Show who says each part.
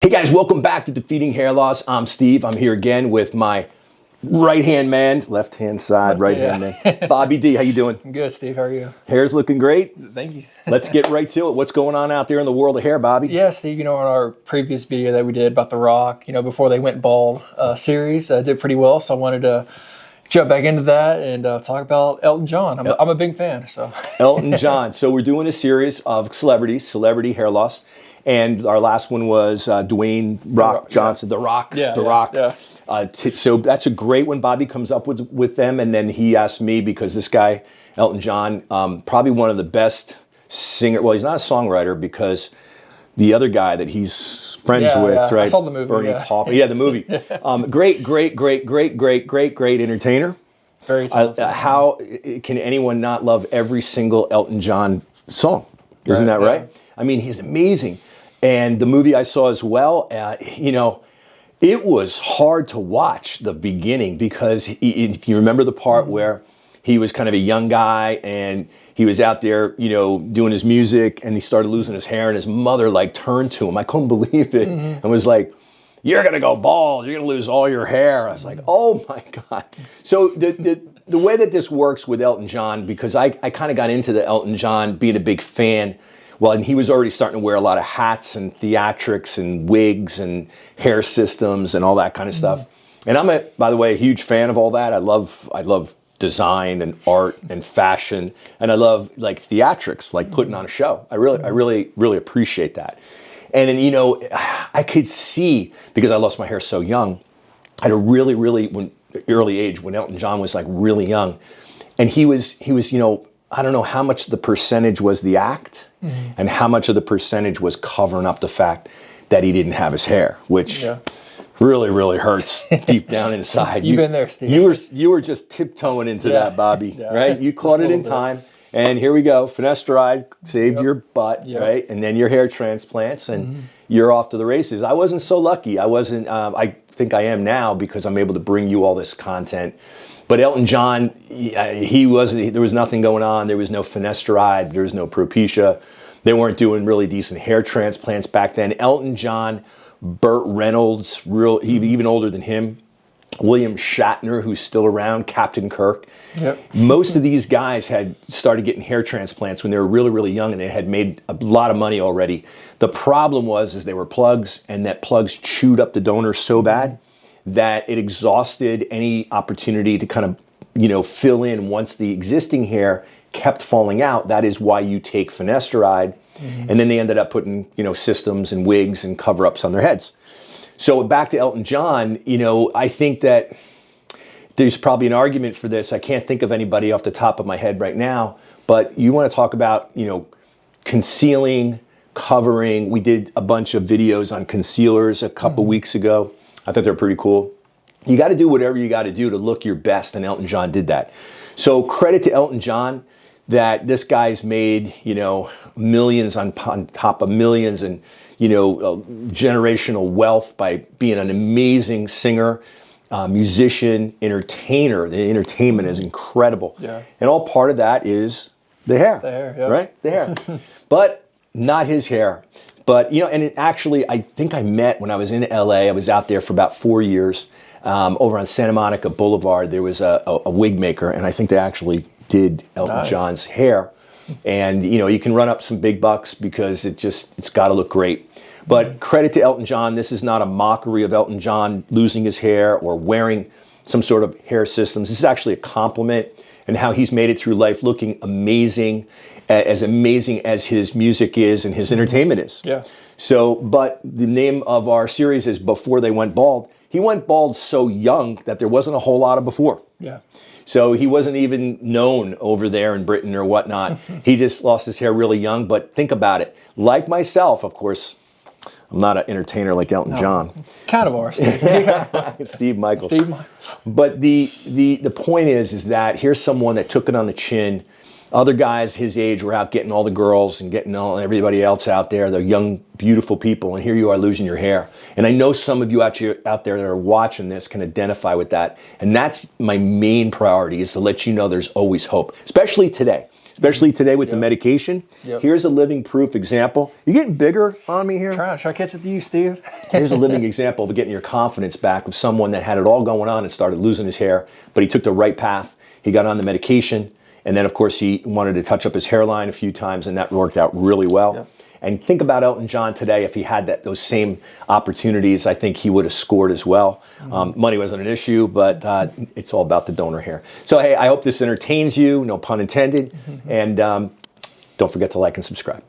Speaker 1: Hey guys, welcome back to Defeating Hair Loss. I'm Steve. I'm here again with my right-hand man, left-hand side, right-hand man, Bobby D. How you doing?
Speaker 2: I'm good, Steve. How are you?
Speaker 1: Hair's looking great.
Speaker 2: Thank you.
Speaker 1: Let's get right to it. What's going on out there in the world of hair, Bobby?
Speaker 2: Yeah, Steve, on our previous video that we did about The Rock, before they went bald series, did pretty well. So I wanted to jump back into that and talk about Elton John. I'm a big fan. So
Speaker 1: Elton John. So we're doing a series of celebrity hair loss. And our last one was Dwayne Rock Johnson, The Rock. The Rock.
Speaker 2: Yeah.
Speaker 1: So that's a great one. Bobby comes up with them, and then he asked me, because this guy, Elton John, probably one of the best singer. Well, he's not a songwriter, because the other guy that he's friends with, right?
Speaker 2: I saw the movie.
Speaker 1: Bernie Taupin. Yeah, the movie. Great entertainer.
Speaker 2: Very talented.
Speaker 1: How can anyone not love every single Elton John song? Isn't that right? Yeah. I mean, he's amazing. And the movie I saw as well, it was hard to watch the beginning, because if you remember the part where he was kind of a young guy and he was out there, doing his music, and he started losing his hair, and his mother turned to him. I couldn't believe it, and was like, "You're gonna go bald. You're gonna lose all your hair." I was like, "Oh my God!" So the way that this works with Elton John, because I kind of got into the Elton John, being a big fan. Well, and he was already starting to wear a lot of hats and theatrics and wigs and hair systems and all that kind of stuff. And I'm by the way, a huge fan of all that. I love design and art and fashion, and I love theatrics, putting on a show. I really appreciate that. And then, I could see, because I lost my hair so young, at a really early age, when Elton John was really young, and he was I don't know how much the percentage was the act and how much of the percentage was covering up the fact that he didn't have his hair, which really hurts deep down inside.
Speaker 2: You've been there, Steve.
Speaker 1: You were just tiptoeing into that, Bobby, right? You caught it in time. And here we go. Finasteride saved your butt, right? And then your hair transplants, and you're off to the races. I wasn't so lucky. I wasn't. I think I am now, because I'm able to bring you all this content. But Elton John, he wasn't. There was nothing going on. There was no finasteride. There was no Propecia. They weren't doing really decent hair transplants back then. Elton John, Burt Reynolds, even older than him, William Shatner, who's still around, Captain Kirk. Yep. Most of these guys had started getting hair transplants when they were really young, and they had made a lot of money already. The problem was they were plugs, and that plugs chewed up the donor so bad that it exhausted any opportunity to kind of, fill in once the existing hair kept falling out. That is why you take finasteride, and then they ended up putting, systems and wigs and cover-ups on their heads. So back to Elton John, I think that there's probably an argument for this. I can't think of anybody off the top of my head right now, but you want to talk about, concealing, covering. We did a bunch of videos on concealers a couple weeks ago. I thought they were pretty cool. You got to do whatever you got to do to look your best, and Elton John did that. So credit to Elton John that this guy's made, millions on top of millions, and, generational wealth by being an amazing singer, musician, entertainer. The entertainment is incredible. Yeah. And all part of that is the hair. The hair, right? The hair. But not his hair. But, and actually, I think I met when I was in LA. I was out there for about 4 years. Over on Santa Monica Boulevard, there was a wig maker, and I think they actually did Elton John's hair. And, you can run up some big bucks, because it's got to look great. But credit to Elton John. This is not a mockery of Elton John losing his hair or wearing some sort of hair systems. This is actually a compliment, and how he's made it through life looking amazing as his music is and his entertainment is. Yeah. So, but the name of our series is Before They Went Bald. He went bald so young that there wasn't a whole lot of before. Yeah. So he wasn't even known over there in Britain or whatnot. He just lost his hair really young. But think about it. Like myself, of course, I'm not an entertainer like Elton John.
Speaker 2: Kind of are, Steve.
Speaker 1: Steve Michaels. But the point is that here's someone that took it on the chin. Other guys his age were out getting all the girls and getting everybody else out there, the young, beautiful people, and here you are losing your hair. And I know some of you out there that are watching this can identify with that. And that's my main priority, is to let you know there's always hope, especially today. especially today with the medication. Here's a living proof example. You getting bigger on me here?
Speaker 2: Try to catch it to you, Steve.
Speaker 1: Here's a living example of getting your confidence back of someone that had it all going on and started losing his hair, but he took the right path. He got on the medication, and then, of course, he wanted to touch up his hairline a few times, and that worked out really well. And think about Elton John today. If he had those same opportunities, I think he would have scored as well. Money wasn't an issue, but it's all about the donor hair. So, hey, I hope this entertains you, no pun intended. And don't forget to like and subscribe.